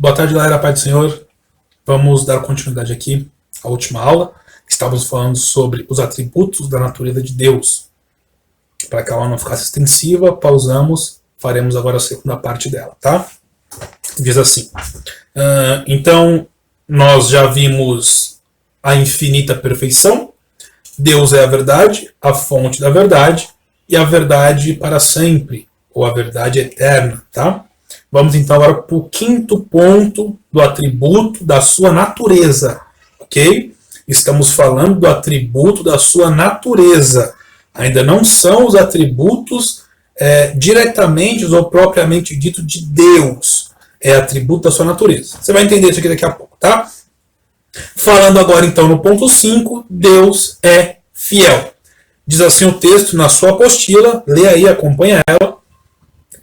Boa tarde, galera, paz do Senhor. Vamos dar continuidade aqui à última aula. Estávamos falando sobre os atributos da natureza de Deus. Para que a aula não ficasse extensiva, pausamos, faremos agora a segunda parte dela, tá? Diz assim. Então, nós já vimos a infinita perfeição. Deus é a verdade, a fonte da verdade, e a verdade para sempre, ou a verdade eterna, tá? Vamos então agora para o quinto ponto do atributo da sua natureza, ok? Estamos falando do atributo da sua natureza. Ainda não são os atributos diretamente ou propriamente dito de Deus. É atributo da sua natureza. Você vai entender isso aqui daqui a pouco, tá? Falando agora então no ponto 5, Deus é fiel. Diz assim o texto na sua apostila, lê aí, acompanha ela.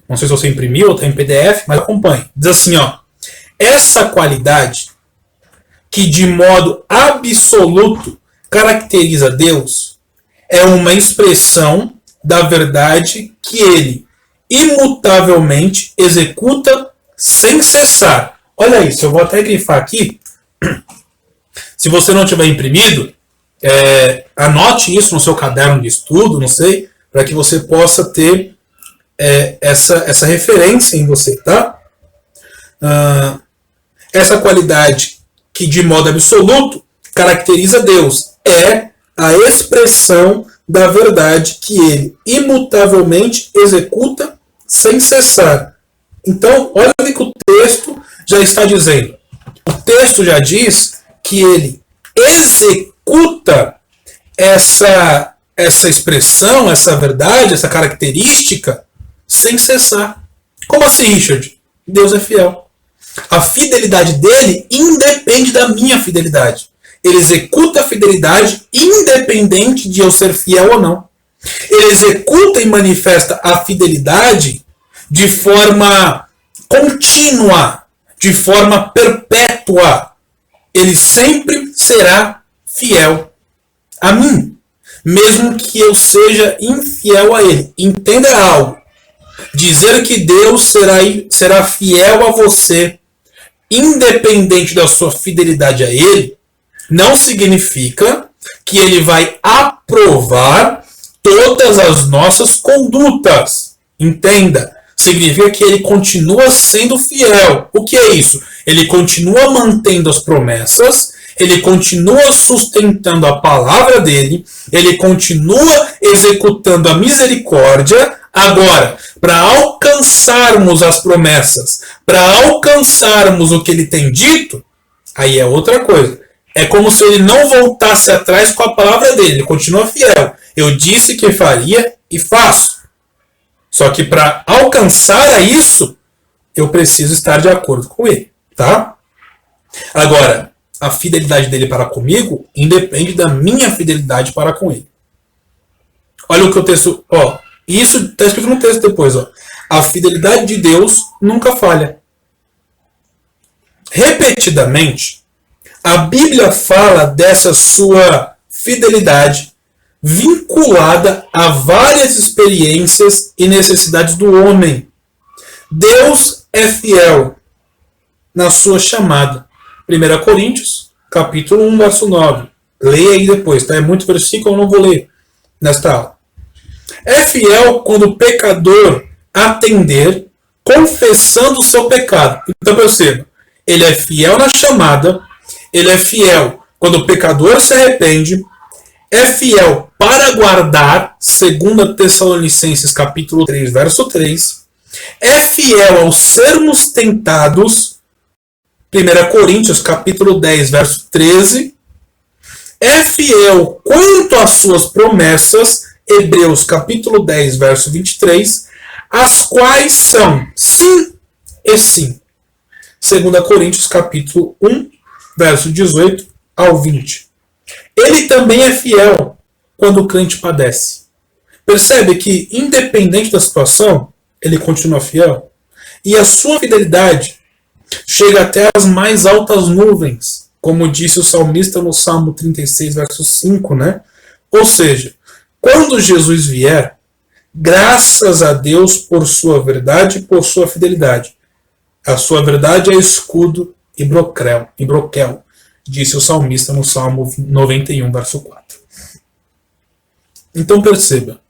Não sei se você imprimiu ou está em PDF, mas acompanhe. Diz assim, ó. Essa qualidade que de modo absoluto caracteriza Deus é uma expressão da verdade que ele imutavelmente executa sem cessar. Olha isso, eu vou até grifar aqui. Se você não tiver imprimido, anote isso no seu caderno de estudo, não sei, para que você possa ter essa referência em você, tá? Essa qualidade que de modo absoluto caracteriza Deus é a expressão da verdade que ele imutavelmente executa sem cessar. Então, olha o que o texto já está dizendo. O texto já diz que ele executa essa expressão, essa verdade, essa característica sem cessar. Como assim, Richard? Deus é fiel. A fidelidade dele independe da minha fidelidade. Ele executa a fidelidade independente de eu ser fiel ou não. Ele executa e manifesta a fidelidade de forma contínua, de forma perpétua. Ele sempre será fiel a mim, mesmo que eu seja infiel a ele. Entenda algo. Dizer que Deus será fiel a você, independente da sua fidelidade a ele, não significa que ele vai aprovar todas as nossas condutas. Entenda. Significa que ele continua sendo fiel. O que é isso? Ele continua mantendo as promessas, ele continua sustentando a palavra dele, ele continua executando a misericórdia. Agora, para alcançarmos as promessas, para alcançarmos o que ele tem dito, aí é outra coisa. É como se ele não voltasse atrás com a palavra dele, ele continua fiel. Eu disse que faria e faço. Só que para alcançar a isso, eu preciso estar de acordo com ele, tá? Agora, a fidelidade dele para comigo independe da minha fidelidade para com ele. Olha o que o texto... isso está escrito no texto depois. A fidelidade de Deus nunca falha. Repetidamente, a Bíblia fala dessa sua fidelidade vinculada a várias experiências e necessidades do homem. Deus é fiel na sua chamada. 1 Coríntios, capítulo 1, verso 9. Leia aí depois, tá? É muito versículo, eu não vou ler nesta aula. É fiel quando o pecador atender, confessando o seu pecado. Então perceba, ele é fiel na chamada, ele é fiel quando o pecador se arrepende, é fiel para guardar, 2 Tessalonicenses capítulo 3, verso 3, é fiel ao sermos tentados, 1 Coríntios capítulo 10, verso 13, é fiel quanto às suas promessas, Hebreus capítulo 10, verso 23, as quais são sim e sim. 2 Coríntios capítulo 1, verso 18 ao 20. Ele também é fiel quando o crente padece. Percebe que, independente da situação, ele continua fiel. E a sua fidelidade chega até as mais altas nuvens, como disse o salmista no Salmo 36, verso 5, né? Ou seja, quando Jesus vier, graças a Deus por sua verdade e por sua fidelidade, A sua verdade é escudo e broquel, disse o salmista no Salmo 91, verso 4. Então perceba,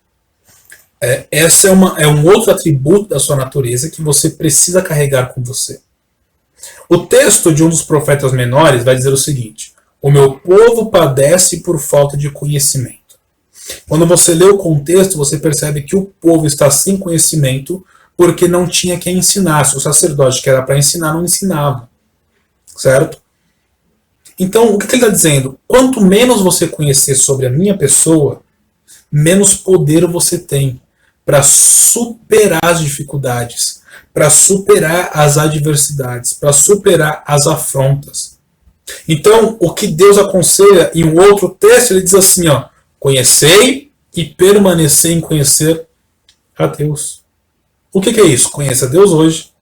essa é um outro atributo da sua natureza que você precisa carregar com você. O texto de um dos profetas menores vai dizer o seguinte: o meu povo padece por falta de conhecimento. Quando você lê o contexto, você percebe que o povo está sem conhecimento porque não tinha quem ensinasse. O sacerdote que era para ensinar não ensinava. Certo? Então, o que ele está dizendo? Quanto menos você conhecer sobre a minha pessoa, menos poder você tem para superar as dificuldades, para superar as adversidades, para superar as afrontas. Então, o que Deus aconselha em um outro texto, ele diz assim, ó: conhecei e permanecei em conhecer a Deus. O que é isso? Conheça a Deus hoje,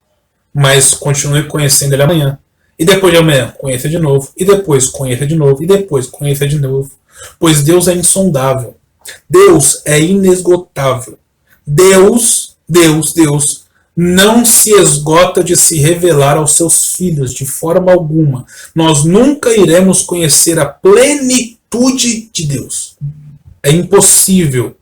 mas continue conhecendo Ele amanhã. E depois de amanhã, conheça de novo. E depois, conheça de novo. E depois, conheça de novo. Pois Deus é insondável. Deus é inesgotável. Deus não se esgota de se revelar aos seus filhos de forma alguma. Nós nunca iremos conhecer a plenitude de Deus. É impossível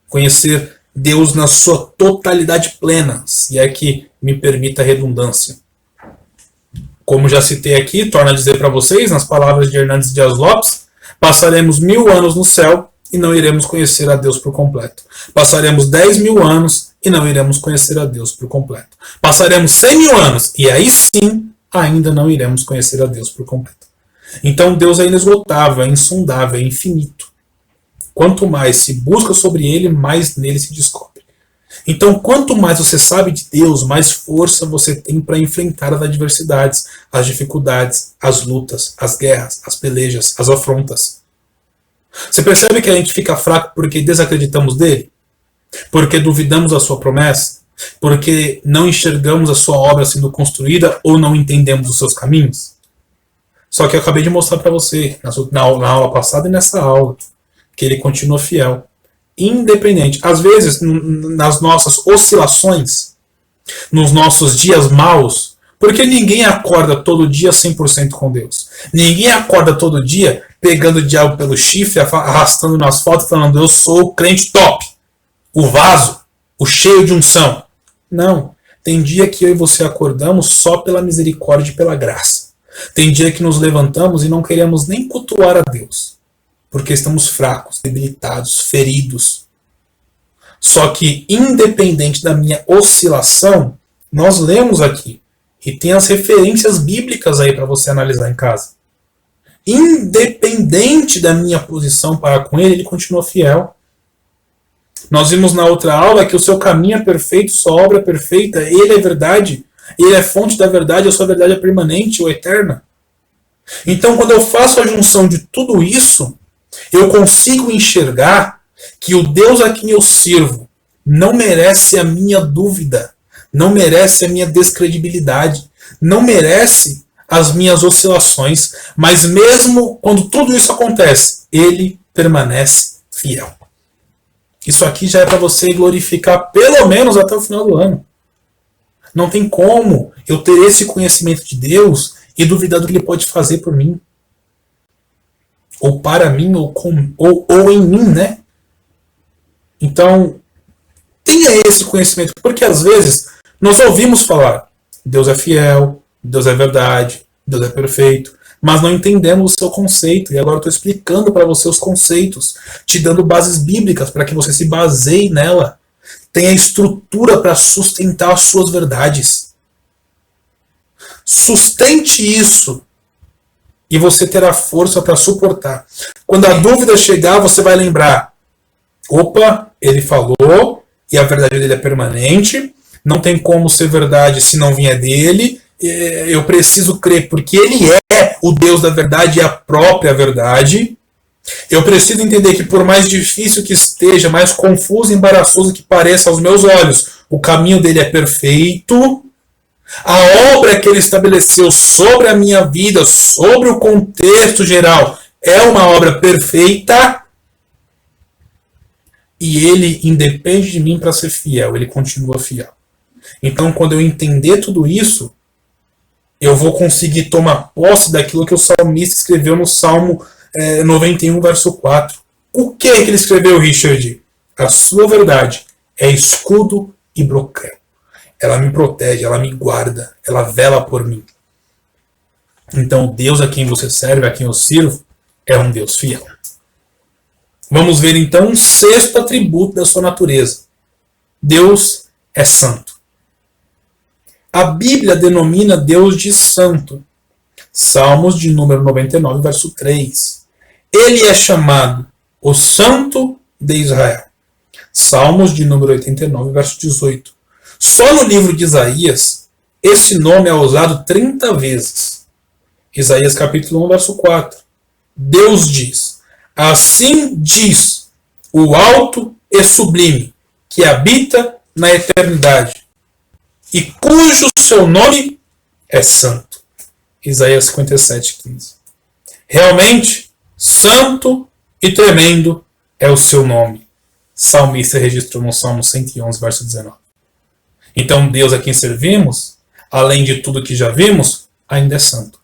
conhecer Deus na sua totalidade plena, se é que me permita a redundância. Como já citei aqui, torno a dizer para vocês, nas palavras de Hernandes Dias Lopes, passaremos 1000 anos no céu e não iremos conhecer a Deus por completo. Passaremos 10.000 anos e não iremos conhecer a Deus por completo. Passaremos 100.000 anos e aí sim ainda não iremos conhecer a Deus por completo. Então Deus é inesgotável, é insondável, é infinito. Quanto mais se busca sobre Ele, mais nele se descobre. Então, quanto mais você sabe de Deus, mais força você tem para enfrentar as adversidades, as dificuldades, as lutas, as guerras, as pelejas, as afrontas. Você percebe que a gente fica fraco porque desacreditamos dele? Porque duvidamos da sua promessa? Porque não enxergamos a sua obra sendo construída ou não entendemos os seus caminhos? Só que eu acabei de mostrar para você, na aula passada e nessa aula, que ele continua fiel. Independente. Às vezes, nas nossas oscilações, nos nossos dias maus, porque ninguém acorda todo dia 100% com Deus. Ninguém acorda todo dia pegando o diabo pelo chifre, arrastando no asfalto, falando: eu sou o crente top, o vaso, o cheio de unção. Não. Tem dia que eu e você acordamos só pela misericórdia e pela graça. Tem dia que nos levantamos e não queremos nem cultuar a Deus, porque estamos fracos, debilitados, feridos. Só que, independente da minha oscilação, nós lemos aqui, e tem as referências bíblicas aí para você analisar em casa. Independente da minha posição para com ele continua fiel. Nós vimos na outra aula que o seu caminho é perfeito, sua obra é perfeita, ele é verdade, ele é fonte da verdade, a sua verdade é permanente ou eterna. Então, quando eu faço a junção de tudo isso, eu consigo enxergar que o Deus a quem eu sirvo não merece a minha dúvida, não merece a minha descredibilidade, não merece as minhas oscilações, mas mesmo quando tudo isso acontece, ele permanece fiel. Isso aqui já é para você glorificar pelo menos até o final do ano. Não tem como eu ter esse conhecimento de Deus e duvidar do que ele pode fazer por mim. Ou para mim, ou em mim, né? Então, tenha esse conhecimento, porque às vezes nós ouvimos falar: Deus é fiel, Deus é verdade, Deus é perfeito, mas não entendemos o seu conceito. E agora eu estou explicando para você os conceitos, te dando bases bíblicas para que você se baseie nela, tenha estrutura para sustentar as suas verdades. Sustente isso e você terá força para suportar. Quando a dúvida chegar, você vai lembrar: opa, ele falou e a verdade dele é permanente, não tem como ser verdade se não vier dele, eu preciso crer porque ele é o Deus da verdade e a própria verdade. Eu preciso entender que, por mais difícil que esteja, mais confuso e embaraçoso que pareça aos meus olhos, o caminho dele é perfeito. A obra que ele estabeleceu sobre a minha vida, sobre o contexto geral, é uma obra perfeita. E ele independe de mim para ser fiel, ele continua fiel. Então, quando eu entender tudo isso, eu vou conseguir tomar posse daquilo que o salmista escreveu no Salmo 91, verso 4. O que ele escreveu, Richard? A sua verdade é escudo e broquel. Ela me protege, ela me guarda, ela vela por mim. Então, o Deus a quem você serve, a quem eu sirvo, é um Deus fiel. Vamos ver então um sexto atributo da sua natureza. Deus é santo. A Bíblia denomina Deus de santo. Salmos de número 99, verso 3. Ele é chamado o Santo de Israel. Salmos de número 89, verso 18. Só no livro de Isaías, esse nome é usado 30 vezes. Isaías capítulo 1, verso 4. Deus diz: assim diz o alto e sublime, que habita na eternidade, e cujo seu nome é santo. Isaías 57, 15. Realmente, santo e tremendo é o seu nome. Salmista registrou no Salmo 111, verso 19. Então, Deus a quem servimos, além de tudo que já vimos, ainda é santo.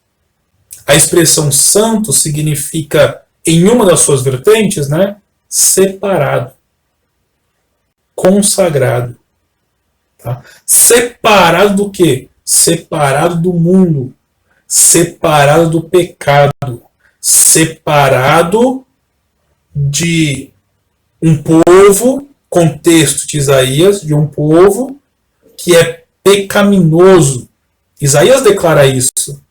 A expressão santo significa, em uma das suas vertentes, separado, consagrado. Tá? Separado do quê? Separado do mundo, separado do pecado, separado de um povo, contexto de Isaías, de um povo que é pecaminoso. Isaías declara isso.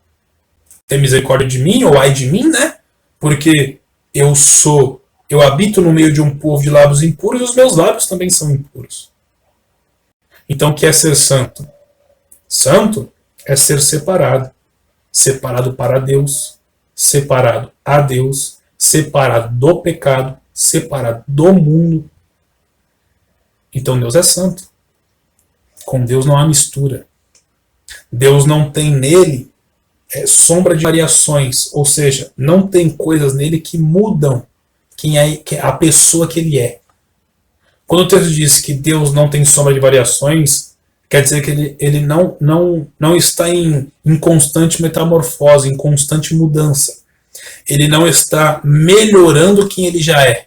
Tem misericórdia de mim, ou ai de mim, Porque eu habito no meio de um povo de lábios impuros e os meus lábios também são impuros. Então, o que é ser santo? Santo é ser separado. Separado para Deus, separado a Deus, separado do pecado, separado do mundo. Então, Deus é santo. Com Deus não há mistura. Deus não tem nele sombra de variações, ou seja, não tem coisas nele que mudam a pessoa que ele é. Quando o texto diz que Deus não tem sombra de variações, quer dizer que ele não está em constante metamorfose, em constante mudança. Ele não está melhorando quem ele já é.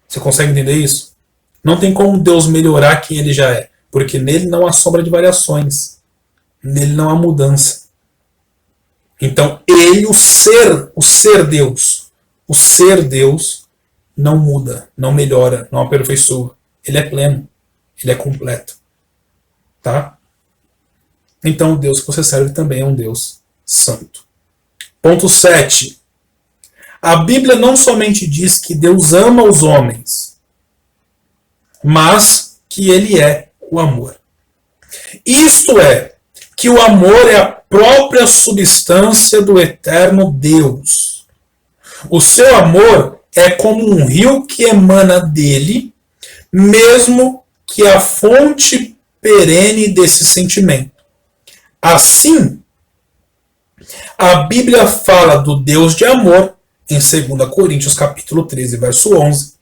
Você consegue entender isso? Não tem como Deus melhorar quem ele já é, porque nele não há sombra de variações. Nele não há mudança. Então, ele, o ser Deus, não muda, não melhora, não aperfeiçoa. Ele é pleno, ele é completo. Tá? Então, o Deus que você serve também é um Deus santo. Ponto 7. A Bíblia não somente diz que Deus ama os homens, mas que ele é o amor. Isto é, que o amor é a própria substância do eterno Deus. O seu amor é como um rio que emana dele, mesmo que a fonte perene desse sentimento. Assim, a Bíblia fala do Deus de amor, em 2 Coríntios capítulo 13, verso 11,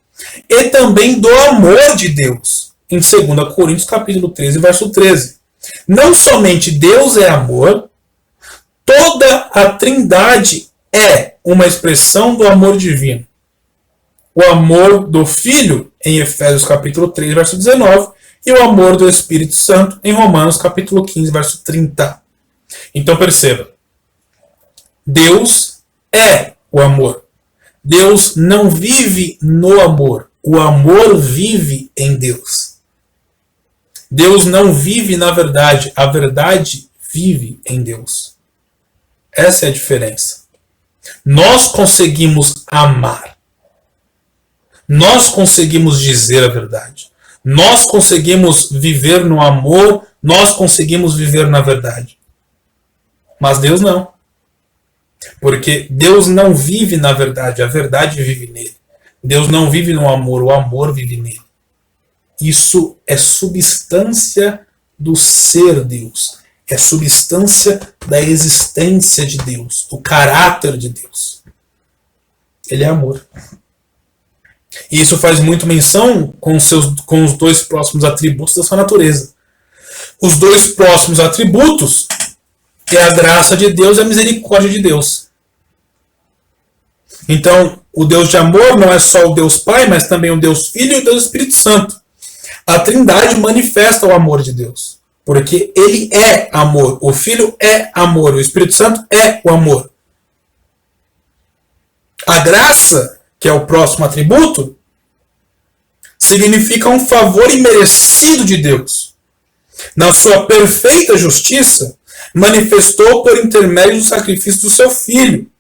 e também do amor de Deus, em 2 Coríntios capítulo 13, verso 13. Não somente Deus é amor, toda a Trindade é uma expressão do amor divino. O amor do Filho, em Efésios capítulo 3, verso 19, e o amor do Espírito Santo, em Romanos capítulo 15, verso 30. Então perceba, Deus é o amor. Deus não vive no amor. O amor vive em Deus. Deus não vive na verdade. A verdade vive em Deus. Essa é a diferença. Nós conseguimos amar. Nós conseguimos dizer a verdade. Nós conseguimos viver no amor. Nós conseguimos viver na verdade. Mas Deus não. Porque Deus não vive na verdade. A verdade vive nele. Deus não vive no amor. O amor vive nele. Isso é substância do ser Deus. É substância da existência de Deus, do caráter de Deus. Ele é amor. E isso faz muito menção com os dois próximos atributos da sua natureza. os dois próximos atributos é a graça de Deus e a misericórdia de Deus. Então, o Deus de amor não é só o Deus Pai, mas também o Deus Filho e o Deus Espírito Santo. A Trindade manifesta o amor de Deus, porque ele é amor, o Filho é amor, o Espírito Santo é o amor. A graça, que é o próximo atributo, significa um favor imerecido de Deus. Na sua perfeita justiça, manifestou por intermédio do sacrifício do seu Filho,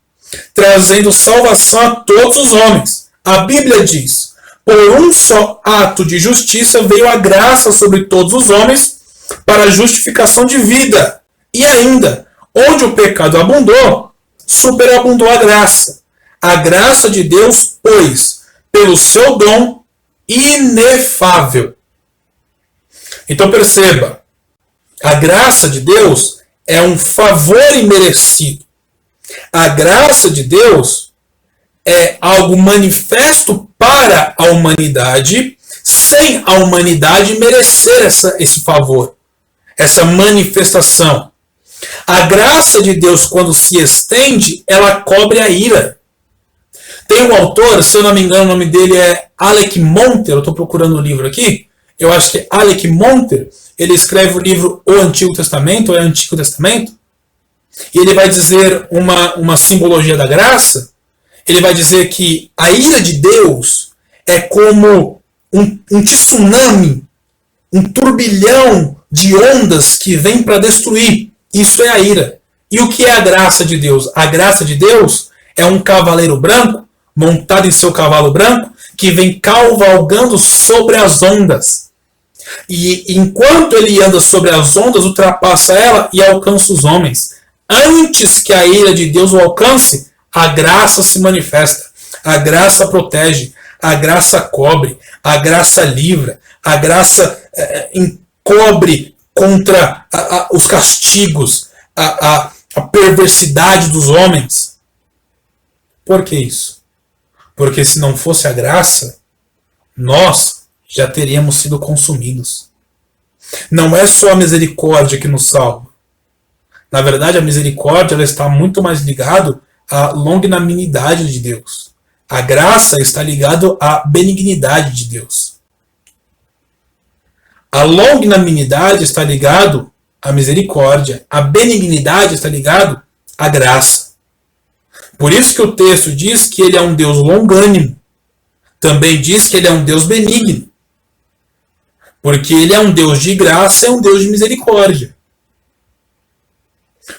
trazendo salvação a todos os homens. A Bíblia diz: por um só ato de justiça veio a graça sobre todos os homens para a justificação de vida. E ainda, onde o pecado abundou, superabundou a graça. A graça de Deus, pois, pelo seu dom inefável. Então perceba, a graça de Deus é um favor imerecido. A graça de Deus é algo manifesto para a humanidade, sem a humanidade merecer esse favor, essa manifestação. A graça de Deus, quando se estende, ela cobre a ira. Tem um autor, se eu não me engano, o nome dele é Alec Monter, eu estou procurando o livro aqui, eu acho que é Alec Monter, ele escreve o livro O Antigo Testamento, ou é Antigo Testamento, e ele vai dizer uma simbologia da graça. Ele vai dizer que a ira de Deus é como um tsunami, um turbilhão de ondas que vem para destruir. Isso é a ira. E o que é a graça de Deus? A graça de Deus é um cavaleiro branco, montado em seu cavalo branco, que vem cavalgando sobre as ondas. E enquanto ele anda sobre as ondas, ultrapassa ela e alcança os homens. Antes que a ira de Deus o alcance, a graça se manifesta, a graça protege, a graça cobre, a graça livra, a graça encobre contra os castigos, a perversidade dos homens. Por que isso? Porque se não fosse a graça, nós já teríamos sido consumidos. Não é só a misericórdia que nos salva. Na verdade, a misericórdia ela está muito mais ligada à longanimidade de Deus. A graça está ligada à benignidade de Deus. A longanimidade está ligada à misericórdia. A benignidade está ligada à graça. Por isso que o texto diz que ele é um Deus longânimo. Também diz que ele é um Deus benigno. Porque ele é um Deus de graça e um Deus de misericórdia.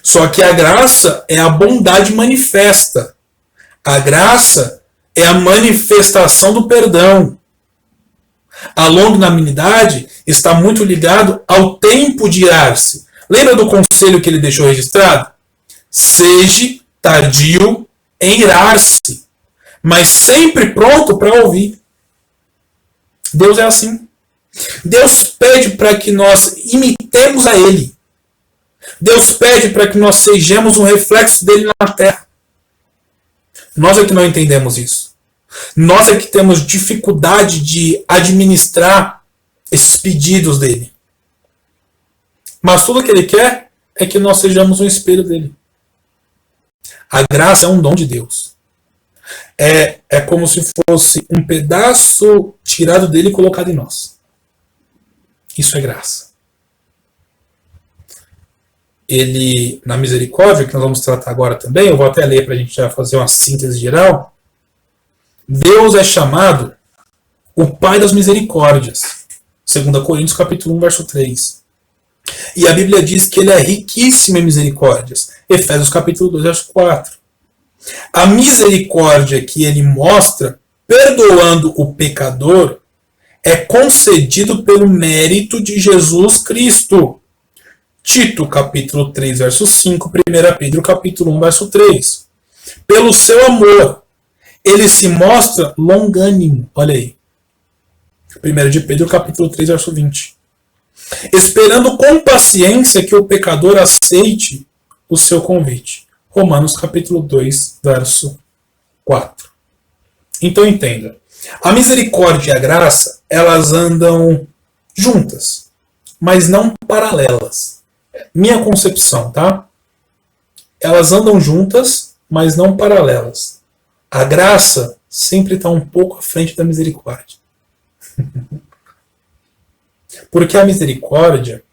Só que a graça é a bondade manifesta. A graça é a manifestação do perdão. A longanimidade está muito ligado ao tempo de irar-se. Lembra do conselho que ele deixou registrado? Seja tardio em irar-se, mas sempre pronto para ouvir. Deus é assim. Deus pede para que nós imitemos a Ele. Deus pede para que nós sejamos um reflexo dele na terra. Nós é que não entendemos isso. Nós é que temos dificuldade de administrar esses pedidos dele. Mas tudo que ele quer é que nós sejamos um espelho dele. A graça é um dom de Deus. É como se fosse um pedaço tirado dele e colocado em nós. Isso é graça. Ele, na misericórdia, que nós vamos tratar agora também, eu vou até ler para a gente já fazer uma síntese geral. Deus é chamado o Pai das misericórdias. 2 Coríntios capítulo 1, verso 3. E a Bíblia diz que ele é riquíssimo em misericórdias. Efésios capítulo 2, verso 4. A misericórdia que ele mostra, perdoando o pecador, é concedido pelo mérito de Jesus Cristo. Tito, capítulo 3, verso 5, 1 Pedro, capítulo 1, verso 3. Pelo seu amor, ele se mostra longânimo. Olha aí. 1 de Pedro, capítulo 3, verso 20. Esperando com paciência que o pecador aceite o seu convite. Romanos, capítulo 2, verso 4. Então entenda. A misericórdia e a graça, elas andam juntas. mas não paralelas. Minha concepção, tá? Elas andam juntas, mas não paralelas. A graça sempre está um pouco à frente da misericórdia. Porque a misericórdia,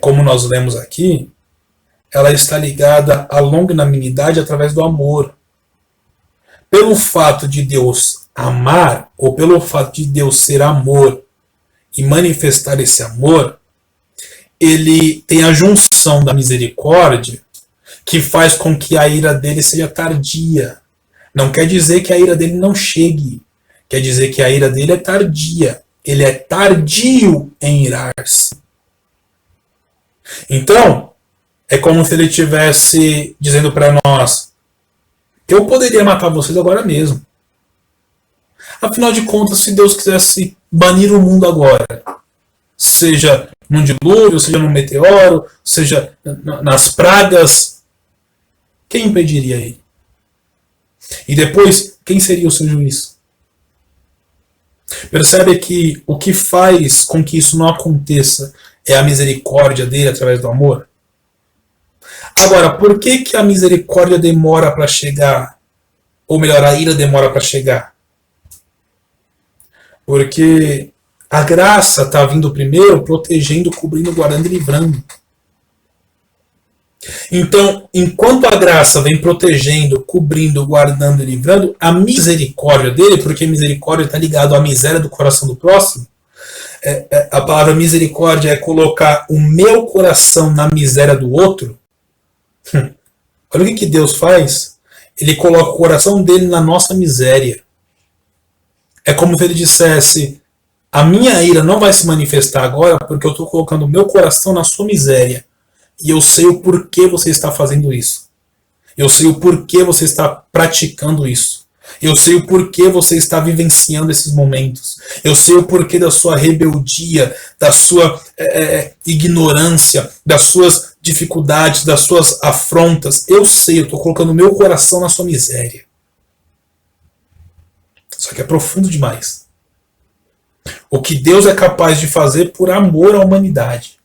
como nós lemos aqui, ela está ligada à longanimidade através do amor. Pelo fato de Deus amar, ou pelo fato de Deus ser amor e manifestar esse amor, ele tem a junção da misericórdia que faz com que a ira dele seja tardia. Não quer dizer que a ira dele não chegue. Quer dizer que a ira dele é tardia. Ele é tardio em irar-se. Então, é como se ele estivesse dizendo para nós: eu poderia matar vocês agora mesmo. Afinal de contas, se Deus quisesse banir o mundo agora, seja num dilúvio, seja num meteoro, seja nas pragas, quem impediria ele? E depois, quem seria o seu juiz? Percebe que o que faz com que isso não aconteça é a misericórdia dele através do amor? Agora, por que a misericórdia demora para chegar? Ou melhor, a ira demora para chegar? Porque a graça está vindo primeiro, protegendo, cobrindo, guardando e livrando. Então, enquanto a graça vem protegendo, cobrindo, guardando e livrando, a misericórdia dele, porque misericórdia está ligado à miséria do coração do próximo, a palavra misericórdia é colocar o meu coração na miséria do outro. Olha o que Deus faz. Ele coloca o coração dele na nossa miséria. É como se ele dissesse: a minha ira não vai se manifestar agora porque eu estou colocando o meu coração na sua miséria. E eu sei o porquê você está fazendo isso. Eu sei o porquê você está praticando isso. Eu sei o porquê você está vivenciando esses momentos. Eu sei o porquê da sua rebeldia, da sua ignorância, das suas dificuldades, das suas afrontas. Eu sei, eu estou colocando o meu coração na sua miséria. Só que é profundo demais. O que Deus é capaz de fazer por amor à humanidade.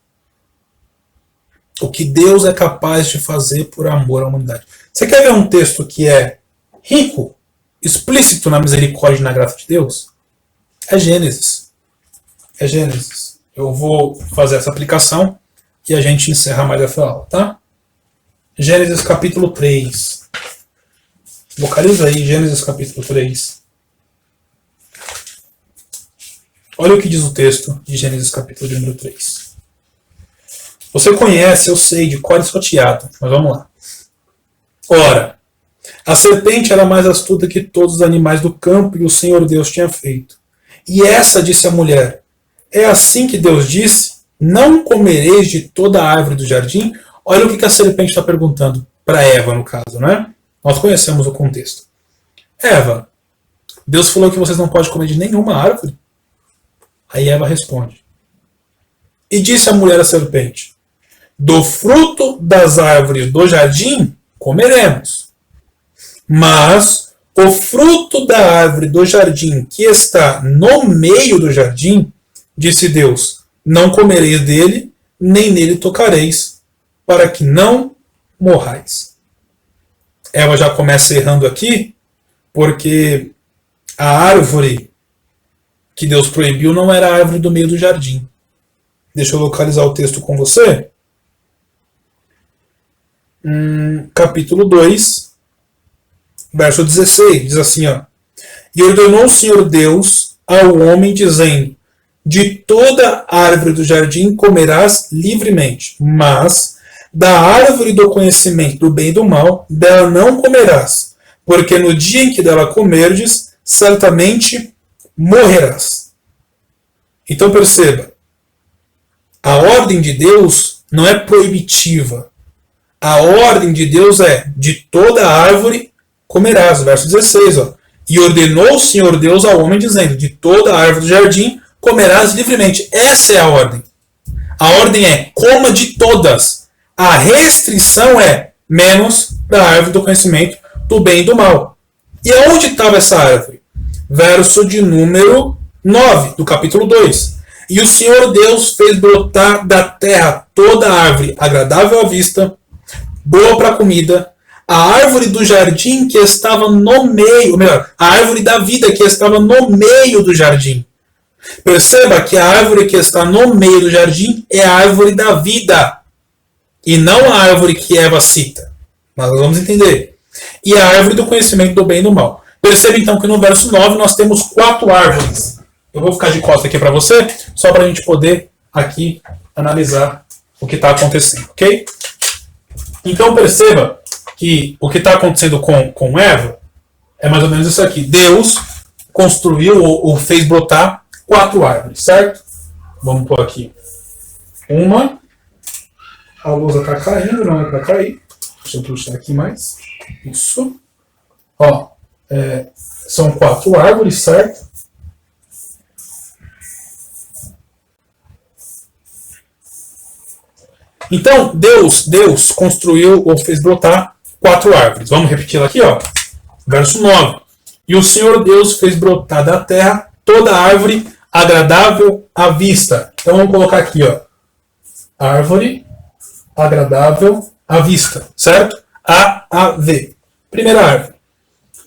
O que Deus é capaz de fazer por amor à humanidade. Você quer ver um texto que é rico, explícito na misericórdia e na graça de Deus? É Gênesis. É Gênesis. Eu vou fazer essa aplicação e a gente encerra mais essa aula, tá? Gênesis capítulo 3. Localiza aí Gênesis capítulo 3. Olha o que diz o texto de Gênesis capítulo número 3. Você conhece, eu sei, de cor e salteado, mas vamos lá. Ora, a serpente era mais astuta que todos os animais do campo e o Senhor Deus tinha feito. E essa disse à mulher: é assim que Deus disse, não comereis de toda a árvore do jardim? Olha o que a serpente está perguntando para Eva, no caso, né? Nós conhecemos o contexto. Eva, Deus falou que vocês não podem comer de nenhuma árvore? Aí Eva responde: e disse a mulher à serpente: do fruto das árvores do jardim comeremos, mas o fruto da árvore do jardim que está no meio do jardim, disse Deus, não comereis dele, nem nele tocareis, para que não morrais. Eva já começa errando aqui, porque a árvore que Deus proibiu não era a árvore do meio do jardim. Deixa eu localizar o texto com você. Capítulo 2, verso 16, diz assim, ó: e ordenou o Senhor Deus ao homem, dizendo: de toda árvore do jardim comerás livremente, mas da árvore do conhecimento do bem e do mal, dela não comerás, porque no dia em que dela comerdes, certamente morrerás. Então perceba, a ordem de Deus não é proibitiva. A ordem de Deus é: de toda árvore comerás. Verso 16. Ó. E ordenou o Senhor Deus ao homem, dizendo: de toda árvore do jardim comerás livremente. Essa é a ordem. A ordem é: coma de todas. A restrição é: menos da árvore do conhecimento do bem e do mal. E aonde estava essa árvore? Verso de número 9 do capítulo 2. E o Senhor Deus fez brotar da terra toda árvore agradável à vista, boa para comida, a árvore do jardim que estava no meio, ou melhor, a árvore da vida que estava no meio do jardim. Perceba que a árvore que está no meio do jardim é a árvore da vida, e não a árvore que Eva cita. Mas nós vamos entender. E a árvore do conhecimento do bem e do mal. Perceba então que no verso 9 nós temos 4 árvores. Eu vou ficar de costas aqui para você, só para a gente poder aqui analisar o que está acontecendo, ok? Então perceba que o que está acontecendo com Eva é mais ou menos isso aqui. Deus construiu ou fez brotar 4 árvores, certo? Vamos pôr aqui uma. A lousa está caindo, não é para cair. Deixa eu puxar aqui mais. Isso. Ó, são 4 árvores, certo? Então, Deus construiu ou fez brotar 4 árvores. Vamos repetir aqui, ó. Verso 9. E o Senhor Deus fez brotar da terra toda árvore agradável à vista. Então vamos colocar aqui, ó. Árvore agradável à vista, certo? A-A-V. Primeira árvore.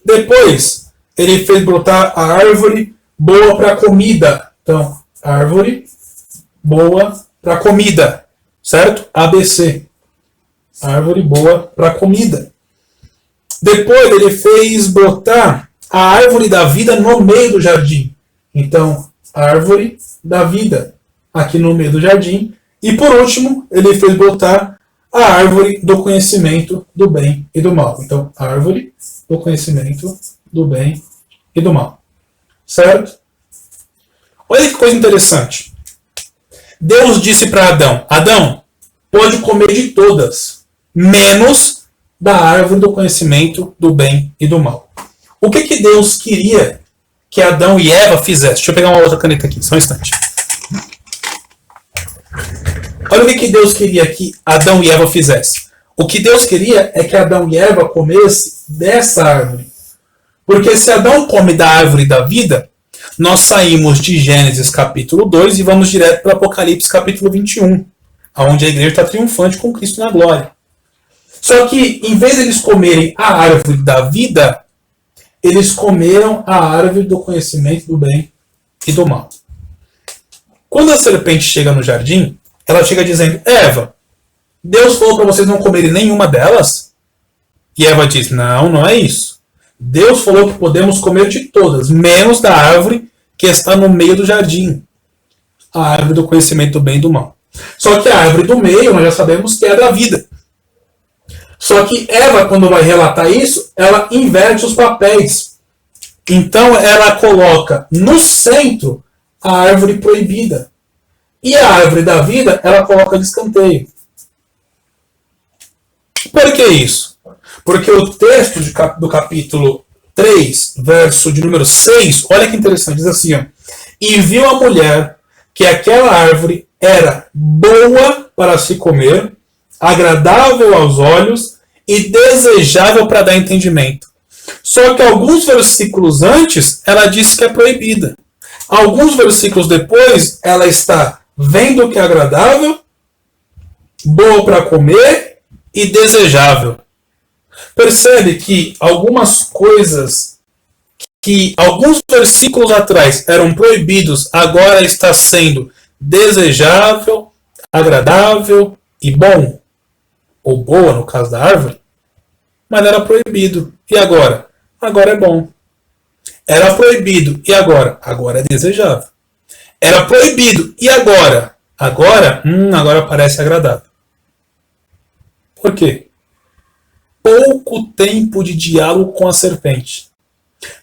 Depois, ele fez brotar a árvore boa para comida. Então, árvore boa para comida. Certo? ABC. Árvore boa para comida. Depois ele fez brotar a árvore da vida no meio do jardim. Então, árvore da vida aqui no meio do jardim. E por último, ele fez brotar a árvore do conhecimento do bem e do mal. Então, árvore do conhecimento do bem e do mal. Certo? Olha que coisa interessante. Deus disse para Adão: Adão, pode comer de todas, menos da árvore do conhecimento do bem e do mal. O que Deus queria que Adão e Eva fizessem? Deixa eu pegar uma outra caneta aqui, só um instante. Olha o que Deus queria que Adão e Eva fizessem. O que Deus queria é que Adão e Eva comessem dessa árvore. Porque se Adão come da árvore da vida, nós saímos de Gênesis capítulo 2 e vamos direto para Apocalipse capítulo 21, onde a igreja está triunfante com Cristo na glória. Só que, em vez de eles comerem a árvore da vida, eles comeram a árvore do conhecimento do bem e do mal. Quando a serpente chega no jardim, ela chega dizendo: Eva, Deus falou para vocês não comerem nenhuma delas? E Eva diz: não, não é isso. Deus falou que podemos comer de todas, menos da árvore que está no meio do jardim. A árvore do conhecimento do bem e do mal. Só que a árvore do meio, nós já sabemos que é da vida. Só que Eva, quando vai relatar isso, ela inverte os papéis. Então ela coloca no centro a árvore proibida. E a árvore da vida, ela coloca de escanteio. Por que isso? Porque o texto do capítulo 3, verso de número 6, olha que interessante, diz assim, ó: e viu a mulher que aquela árvore era boa para se comer, agradável aos olhos e desejável para dar entendimento. Só que alguns versículos antes, ela disse que é proibida. Alguns versículos depois, ela está vendo o que é agradável, boa para comer e desejável. Percebe que algumas coisas que alguns versículos atrás eram proibidos, agora está sendo desejável, agradável e bom. Ou boa, no caso da árvore. Mas era proibido. E agora? Agora é bom. Era proibido. E agora? Agora é desejável. Era proibido. E agora? Agora parece agradável. Por quê? Pouco tempo de diálogo com a serpente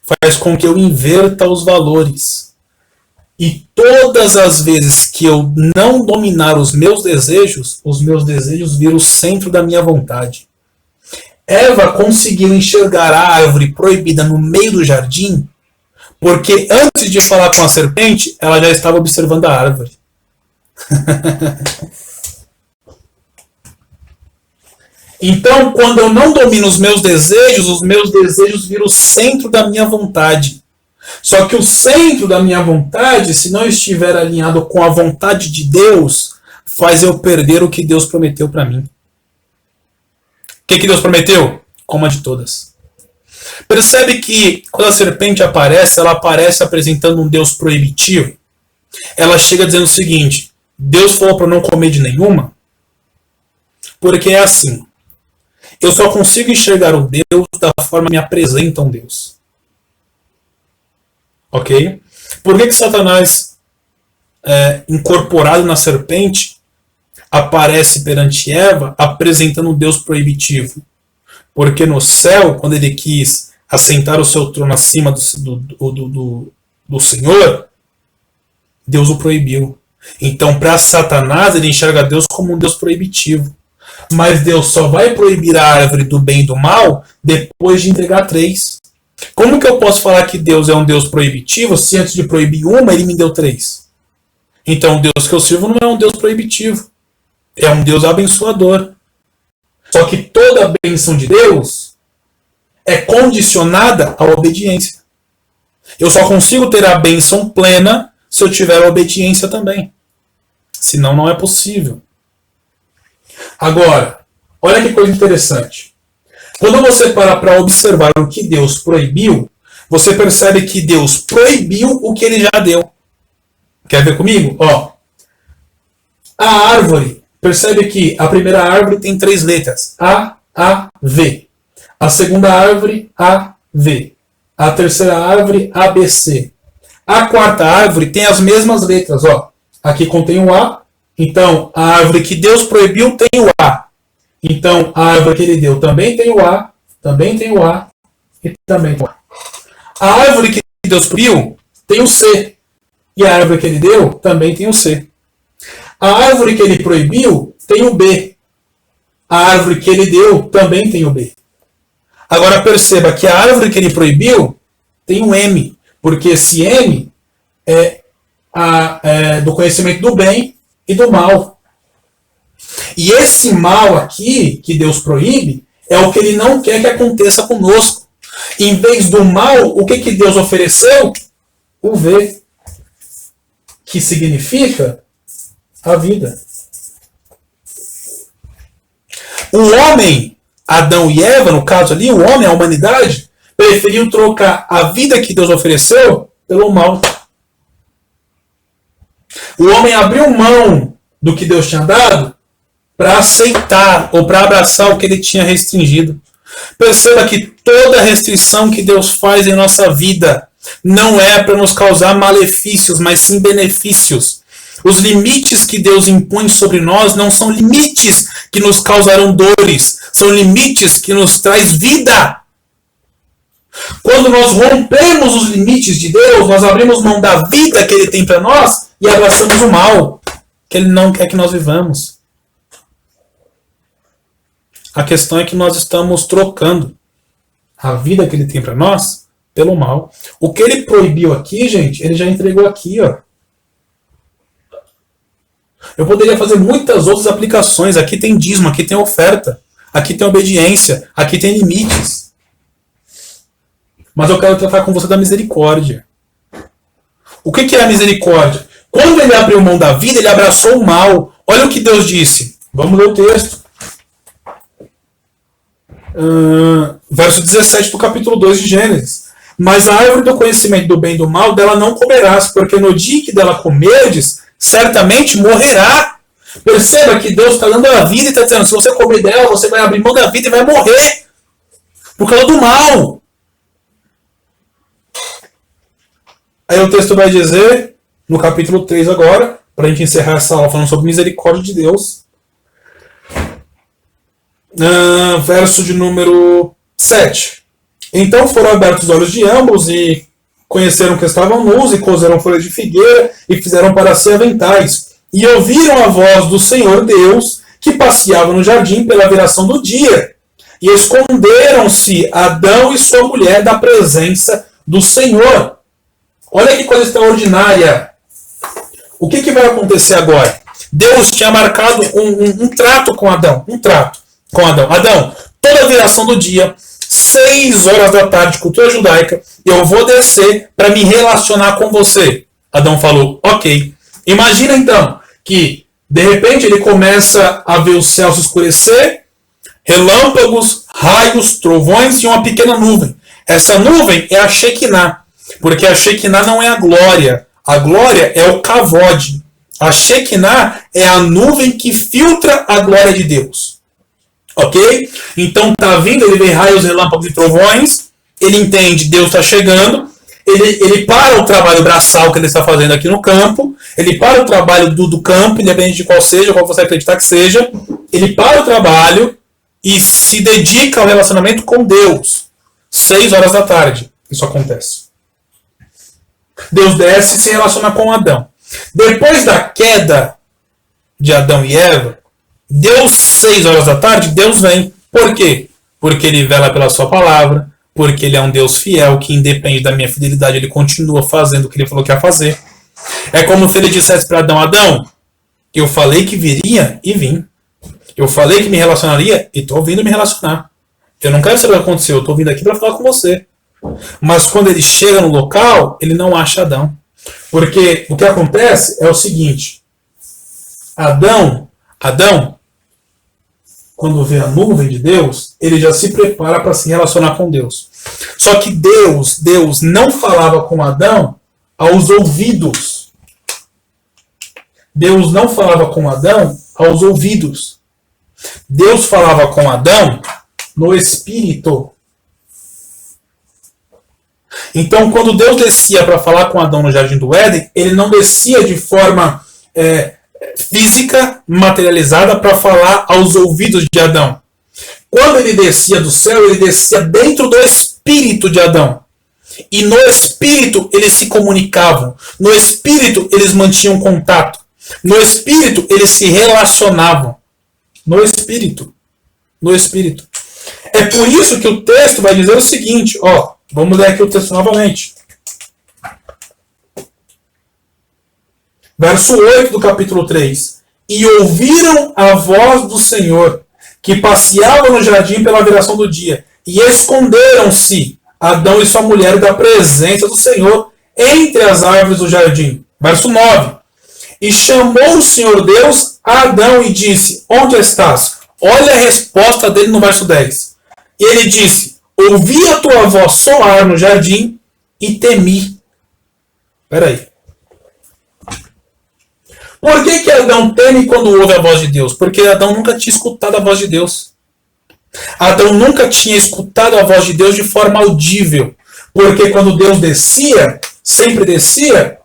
faz com que eu inverta os valores. E todas as vezes que eu não dominar os meus desejos viram o centro da minha vontade. Eva conseguiu enxergar a árvore proibida no meio do jardim, porque antes de falar com a serpente, ela já estava observando a árvore. Então, quando eu não domino os meus desejos viram o centro da minha vontade. Só que o centro da minha vontade, se não estiver alinhado com a vontade de Deus, faz eu perder o que Deus prometeu para mim. O que Deus prometeu? Como a de todas. Percebe que quando a serpente aparece, ela aparece apresentando um Deus proibitivo. Ela chega dizendo o seguinte: Deus falou para não comer de nenhuma, porque é assim. Eu só consigo enxergar o Deus da forma que me apresentam Deus. Ok? Por que Satanás, incorporado na serpente, aparece perante Eva apresentando um Deus proibitivo? Porque no céu, quando ele quis assentar o seu trono acima do Senhor, Deus o proibiu. Então, para Satanás, ele enxerga Deus como um Deus proibitivo. Mas Deus só vai proibir a árvore do bem e do mal depois de entregar 3. Como que eu posso falar que Deus é um Deus proibitivo se antes de proibir uma, ele me deu 3? Então, o Deus que eu sirvo não é um Deus proibitivo. É um Deus abençoador. Só que toda a bênção de Deus é condicionada à obediência. Eu só consigo ter a bênção plena se eu tiver a obediência também. Senão não é possível. Agora, olha que coisa interessante. Quando você para para observar o que Deus proibiu, você percebe que Deus proibiu o que ele já deu. Quer ver comigo? Ó, a árvore, percebe que a primeira árvore tem 3 letras. A, V. A segunda árvore, A, V. A terceira árvore, A, B, C. A quarta árvore tem as mesmas letras. Ó. Aqui contém o A. Então, a árvore que Deus proibiu tem o A. Então, a árvore que ele deu também tem o A, também tem o A e também tem o A. A árvore que Deus proibiu tem o C. E a árvore que ele deu também tem o C. A árvore que ele proibiu tem o B. A árvore que ele deu também tem o B. Agora perceba que a árvore que ele proibiu tem um M. Porque esse M é do conhecimento do bem e do mal. E esse mal aqui, que Deus proíbe, é o que ele não quer que aconteça conosco. Em vez do mal, o que Deus ofereceu? O V. Que significa a vida. O homem, Adão e Eva, no caso ali, o homem, a humanidade, preferiu trocar a vida que Deus ofereceu pelo mal. O homem abriu mão do que Deus tinha dado para aceitar ou para abraçar o que ele tinha restringido. Perceba que toda restrição que Deus faz em nossa vida não é para nos causar malefícios, mas sim benefícios. Os limites que Deus impõe sobre nós não são limites que nos causarão dores, são limites que nos traz vida. Quando nós rompemos os limites de Deus, nós abrimos mão da vida que Ele tem para nós e abraçamos o mal que Ele não quer que nós vivamos. A questão é que nós estamos trocando a vida que Ele tem para nós pelo mal. O que Ele proibiu aqui, gente, Ele já entregou aqui, ó. Eu poderia fazer muitas outras aplicações. Aqui tem dízimo, aqui tem oferta, aqui tem obediência, aqui tem limites. Mas eu quero tratar com você da misericórdia. O que é a misericórdia? Quando ele abriu mão da vida, ele abraçou o mal. Olha o que Deus disse. Vamos ler o texto. Verso 17 do capítulo 2 de Gênesis. Mas a árvore do conhecimento do bem e do mal, dela não comerás, porque no dia que dela comerdes, certamente morrerá. Perceba que Deus está dando a vida e está dizendo, se você comer dela, você vai abrir mão da vida e vai morrer. Por causa do mal. Aí o texto vai dizer, no capítulo 3 agora, para a gente encerrar essa aula falando sobre misericórdia de Deus. Verso de número 7. Então foram abertos os olhos de ambos e conheceram que estavam nus e cozeram folhas de figueira e fizeram para si aventais. E ouviram a voz do Senhor Deus que passeava no jardim pela viração do dia. E esconderam-se Adão e sua mulher da presença do Senhor. Olha que coisa extraordinária. O que vai acontecer agora? Deus tinha marcado um trato com Adão. Um trato com Adão. Adão, toda a viração do dia, 6 horas da tarde, cultura judaica, eu vou descer para me relacionar com você. Adão falou, ok. Imagina então que, de repente, ele começa a ver o céu se escurecer, relâmpagos, raios, trovões e uma pequena nuvem. Essa nuvem é a Shekinah, porque a Shekinah não é a glória é o Kavod. A Shekinah é a nuvem que filtra a glória de Deus. Ok? Então tá vindo, ele vê raios, relâmpagos e trovões, ele entende, Deus está chegando, ele para o trabalho braçal que ele está fazendo aqui no campo, ele para o trabalho do campo, independente de qual seja, qual você acreditar que seja, ele para o trabalho e se dedica ao relacionamento com Deus. 6 horas da tarde, isso acontece. Deus desce e se relaciona com Adão. Depois da queda de Adão e Eva, Deus, 6 horas da tarde, Deus vem. Por quê? Porque ele vela pela sua palavra, porque ele é um Deus fiel, que independe da minha fidelidade, ele continua fazendo o que ele falou que ia fazer. É como se ele dissesse para Adão, Adão, eu falei que viria e vim. Eu falei que me relacionaria e estou vindo me relacionar. Eu não quero saber o que aconteceu, eu estou vindo aqui para falar com você. Mas quando ele chega no local, ele não acha Adão. Porque o que acontece é o seguinte. Adão, quando vê a nuvem de Deus, ele já se prepara para se relacionar com Deus. Só que Deus não falava com Adão aos ouvidos. Deus não falava com Adão aos ouvidos. Deus falava com Adão no espírito. Então, quando Deus descia para falar com Adão no Jardim do Éden, ele não descia de forma física, materializada, para falar aos ouvidos de Adão. Quando ele descia do céu, ele descia dentro do espírito de Adão. E no espírito eles se comunicavam. No espírito eles mantinham contato. No espírito eles se relacionavam. No espírito. No espírito. É por isso que o texto vai dizer o seguinte, ó. Vamos ler aqui o texto novamente. Verso 8 do capítulo 3. E ouviram a voz do Senhor, que passeava no jardim pela viração do dia, e esconderam-se Adão e sua mulher da presença do Senhor entre as árvores do jardim. Verso 9. E chamou o Senhor Deus a Adão e disse, onde estás? Olha a resposta dele no verso 10. E ele disse, ouvi a tua voz soar no jardim e temi. Espera aí. Por que Adão teme quando ouve a voz de Deus? Porque Adão nunca tinha escutado a voz de Deus. Adão nunca tinha escutado a voz de Deus de forma audível. Porque quando Deus descia, sempre descia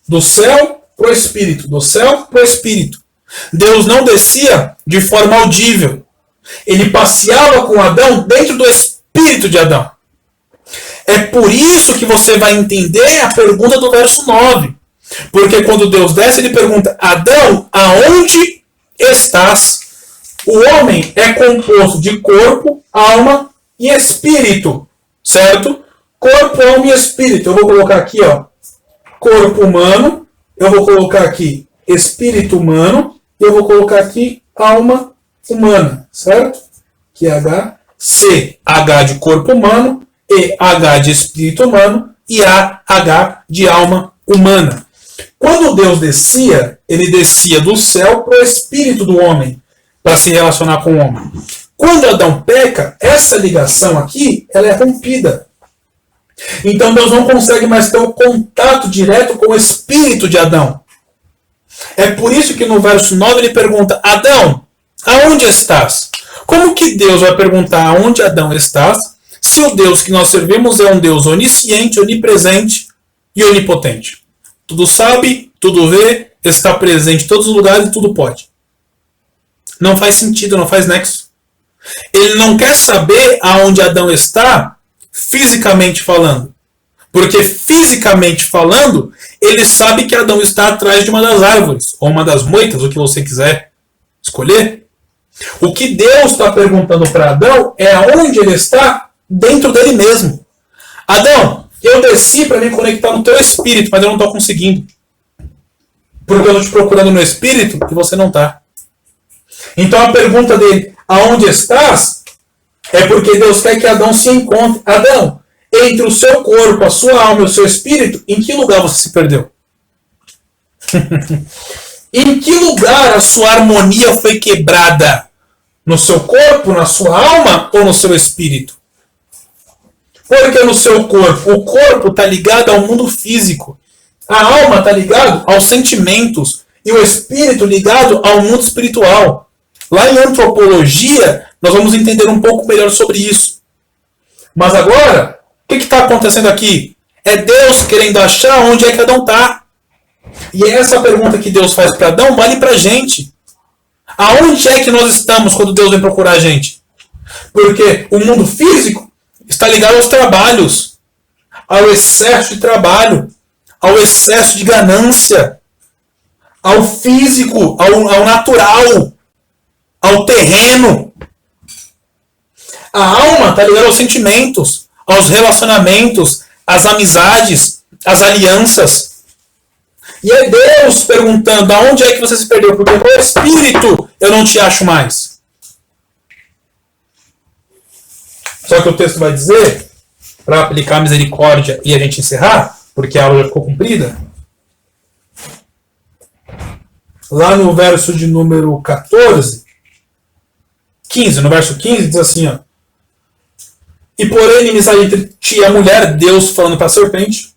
do céu para o Espírito. Do céu para o Espírito. Deus não descia de forma audível. Ele passeava com Adão dentro do Espírito de Adão. É por isso que você vai entender a pergunta do verso 9. Porque quando Deus desce, ele pergunta, Adão, aonde estás? O homem é composto de corpo, alma e espírito, certo? Corpo, alma e espírito. Eu vou colocar aqui, ó, corpo humano, eu vou colocar aqui espírito humano, e eu vou colocar aqui alma humana, certo? Que é H, C, H de corpo humano, E, H de espírito humano e A, H de alma humana. Quando Deus descia, ele descia do céu para o espírito do homem, para se relacionar com o homem. Quando Adão peca, essa ligação aqui, ela é rompida. Então Deus não consegue mais ter o contato direto com o espírito de Adão. É por isso que no verso 9 ele pergunta, Adão, aonde estás? Como que Deus vai perguntar aonde Adão estás, se o Deus que nós servimos é um Deus onisciente, onipresente e onipotente? Tudo sabe, tudo vê, está presente em todos os lugares e tudo pode. Não faz sentido, não faz nexo. Ele não quer saber aonde Adão está, fisicamente falando. Porque fisicamente falando, ele sabe que Adão está atrás de uma das árvores, ou uma das moitas, o que você quiser escolher. O que Deus está perguntando para Adão é aonde ele está dentro dele mesmo. Adão, eu desci para me conectar no teu espírito, mas eu não estou conseguindo. Porque eu estou te procurando no espírito e você não está. Então a pergunta dele, aonde estás? É porque Deus quer que Adão se encontre. Adão, entre o seu corpo, a sua alma e o seu espírito, em que lugar você se perdeu? Em que lugar a sua harmonia foi quebrada? No seu corpo, na sua alma ou no seu espírito? Porque no seu corpo, o corpo está ligado ao mundo físico. A alma está ligado aos sentimentos. E o espírito ligado ao mundo espiritual. Lá em antropologia, nós vamos entender um pouco melhor sobre isso. Mas agora, o que está acontecendo aqui? É Deus querendo achar onde é que Adão está. E essa pergunta que Deus faz para Adão vale para a gente. Aonde é que nós estamos quando Deus vem procurar a gente? Porque o mundo físico está ligado aos trabalhos, ao excesso de trabalho, ao excesso de ganância, ao físico, ao natural, ao terreno. A alma está ligada aos sentimentos, aos relacionamentos, às amizades, às alianças. E é Deus perguntando aonde é que você se perdeu, porque no espírito eu não te acho mais. Só que o texto vai dizer, para aplicar a misericórdia e a gente encerrar, porque a aula já ficou comprida, lá no verso de número 15, no verso 15, diz assim, ó, e porém inimizade entre ti e a mulher, Deus falando para a serpente,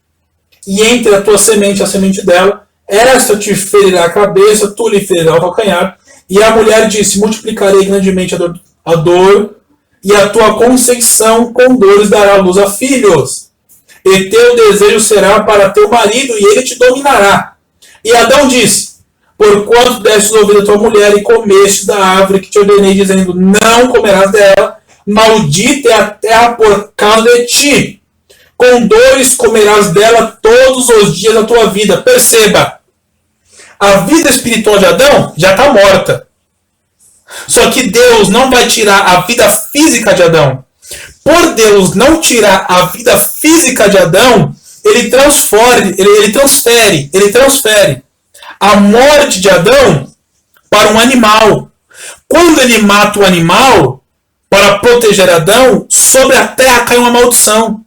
e entre a tua semente e a semente dela, esta te ferirá a cabeça, tu lhe ferirá o calcanhar. E a mulher disse, multiplicarei grandemente a dor e a tua conceição com dores dará luz a filhos. E teu desejo será para teu marido, e ele te dominará. E Adão disse, porquanto deste ouvido a tua mulher e comeste da árvore que te ordenei, dizendo, não comerás dela, maldita é a terra por causa de ti. Com dores comerás dela todos os dias da tua vida. Perceba, a vida espiritual de Adão já está morta. Só que Deus não vai tirar a vida física de Adão. Por Deus não tirar a vida física de Adão, ele transfere a morte de Adão para um animal. Quando ele mata o animal, para proteger Adão, sobre a terra cai uma maldição.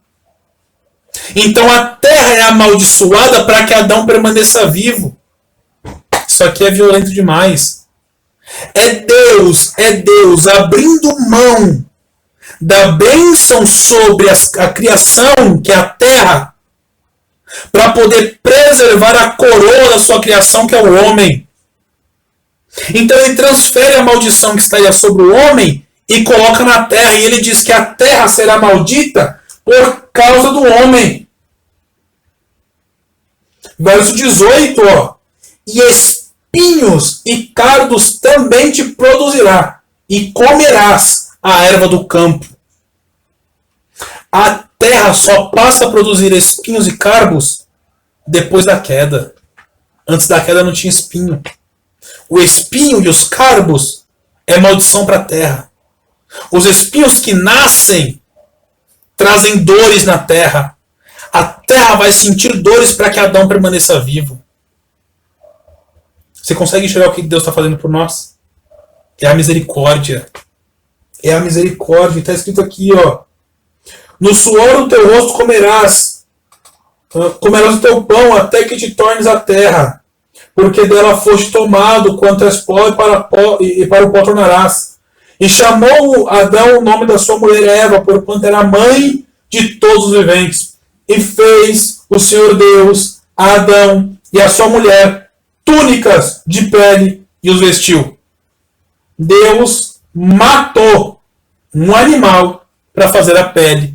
Então a terra é amaldiçoada para que Adão permaneça vivo. Isso aqui é violento demais. É Deus abrindo mão da bênção sobre a criação, que é a terra, para poder preservar a coroa da sua criação, que é o homem. Então ele transfere a maldição que estaria sobre o homem e coloca na terra. E ele diz que a terra será maldita por causa do homem. Verso 18, ó. E espinhos e cardos também te produzirá, e comerás a erva do campo. A terra só passa a produzir espinhos e cardos depois da queda. Antes da queda não tinha espinho. O espinho e os cardos é maldição para a terra. Os espinhos que nascem trazem dores na terra. A terra vai sentir dores para que Adão permaneça vivo. Você consegue enxergar o que Deus está fazendo por nós? É a misericórdia. É a misericórdia. Está escrito aqui, ó. No suor do teu rosto comerás o teu pão até que te tornes a terra, porque dela foste tomado, quanto és pó e para o pó tornarás. E chamou Adão o nome da sua mulher Eva, porquanto era mãe de todos os viventes. E fez o Senhor Deus a Adão e a sua mulher túnicas de pele e os vestiu. Deus matou um animal para fazer a pele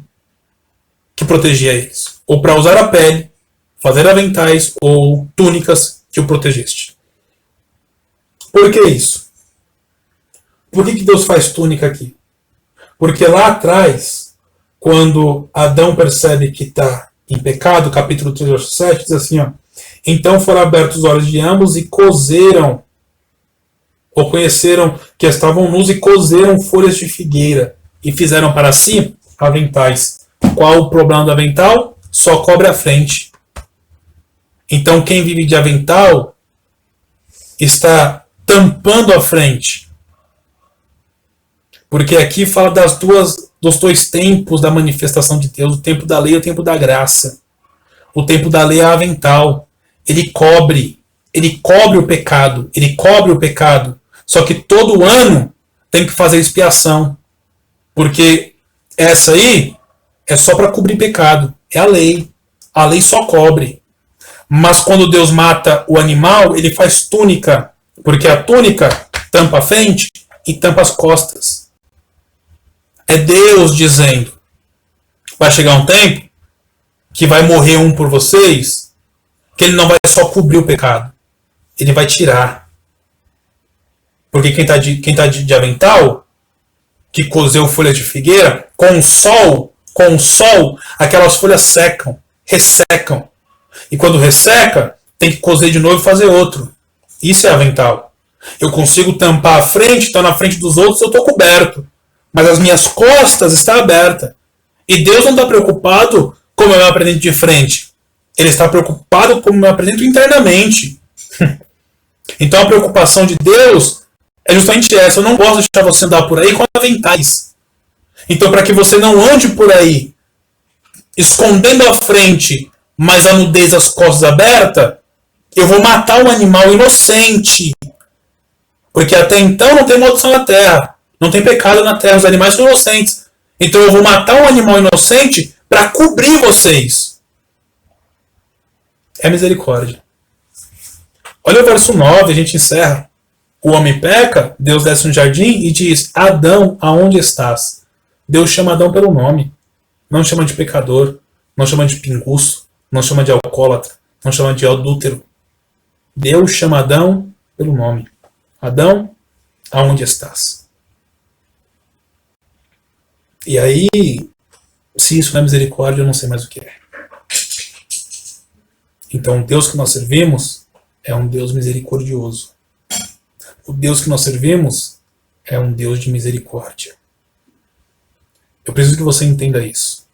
que protegia eles. Ou para usar a pele, fazer aventais ou túnicas que o protegeste. Por que isso? Por que Deus faz túnica aqui? Porque lá atrás, quando Adão percebe que está em pecado, capítulo 3, verso 7, diz assim, ó, então foram abertos os olhos de ambos e cozeram, ou conheceram que estavam nus e cozeram folhas de figueira e fizeram para si aventais. Qual o problema do avental? Só cobre a frente. Então quem vive de avental está tampando a frente. Porque aqui fala dos dois tempos da manifestação de Deus, o tempo da lei e o tempo da graça. O tempo da lei é avental. Ele cobre o pecado, ele cobre o pecado. Só que todo ano tem que fazer expiação. Porque essa aí é só para cobrir pecado. É a lei. A lei só cobre. Mas quando Deus mata o animal, ele faz túnica. Porque a túnica tampa a frente e tampa as costas. É Deus dizendo: vai chegar um tempo que vai morrer um por vocês, que ele não vai só cobrir o pecado, ele vai tirar. Porque quem tá de avental, que cozeu folha de figueira, com o sol, aquelas folhas secam, ressecam. E quando resseca, tem que cozer de novo e fazer outro. Isso é avental. Eu consigo tampar a frente, então na frente dos outros eu estou coberto. Mas as minhas costas estão abertas. E Deus não está preocupado como eu me apresento de frente. Ele está preocupado como eu me apresento internamente. Então a preocupação de Deus é justamente essa. Eu não gosto de deixar você andar por aí com aventais. Então, para que você não ande por aí escondendo a frente, mas a nudez das costas abertas, eu vou matar um animal inocente. Porque até então não tem maldição na terra. Não tem pecado na terra. Os animais são inocentes. Então eu vou matar um animal inocente para cobrir vocês. É misericórdia. Olha o verso 9, a gente encerra. O homem peca, Deus desce no jardim e diz: Adão, aonde estás? Deus chama Adão pelo nome. Não chama de pecador, não chama de pinguço, não chama de alcoólatra, não chama de adúltero. Deus chama Adão pelo nome. Adão, aonde estás? E aí, se isso não é misericórdia, eu não sei mais o que é. Então, o Deus que nós servimos é um Deus misericordioso. O Deus que nós servimos é um Deus de misericórdia. Eu preciso que você entenda isso.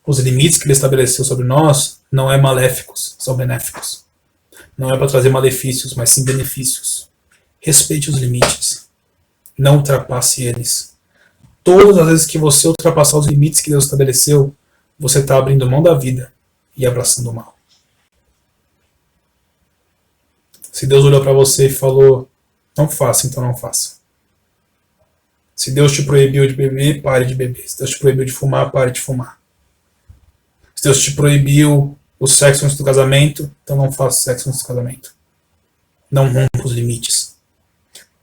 Os limites que ele estabeleceu sobre nós não é maléficos, são benéficos. Não é para trazer malefícios, mas sim benefícios. Respeite os limites. Não ultrapasse eles. Todas as vezes que você ultrapassar os limites que Deus estabeleceu, você está abrindo mão da vida e abraçando o mal. Se Deus olhou para você e falou: não faça, então não faça. Se Deus te proibiu de beber, pare de beber. Se Deus te proibiu de fumar, pare de fumar. Se Deus te proibiu o sexo antes do casamento, então não faça sexo antes do casamento. Não rompa os limites.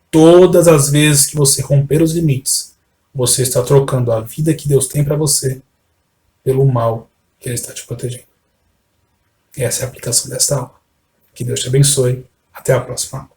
Todas as vezes que você romper os limites, você está trocando a vida que Deus tem para você pelo mal que Ele está te protegendo. Essa é a aplicação desta aula. Que Deus te abençoe. Até a próxima aula.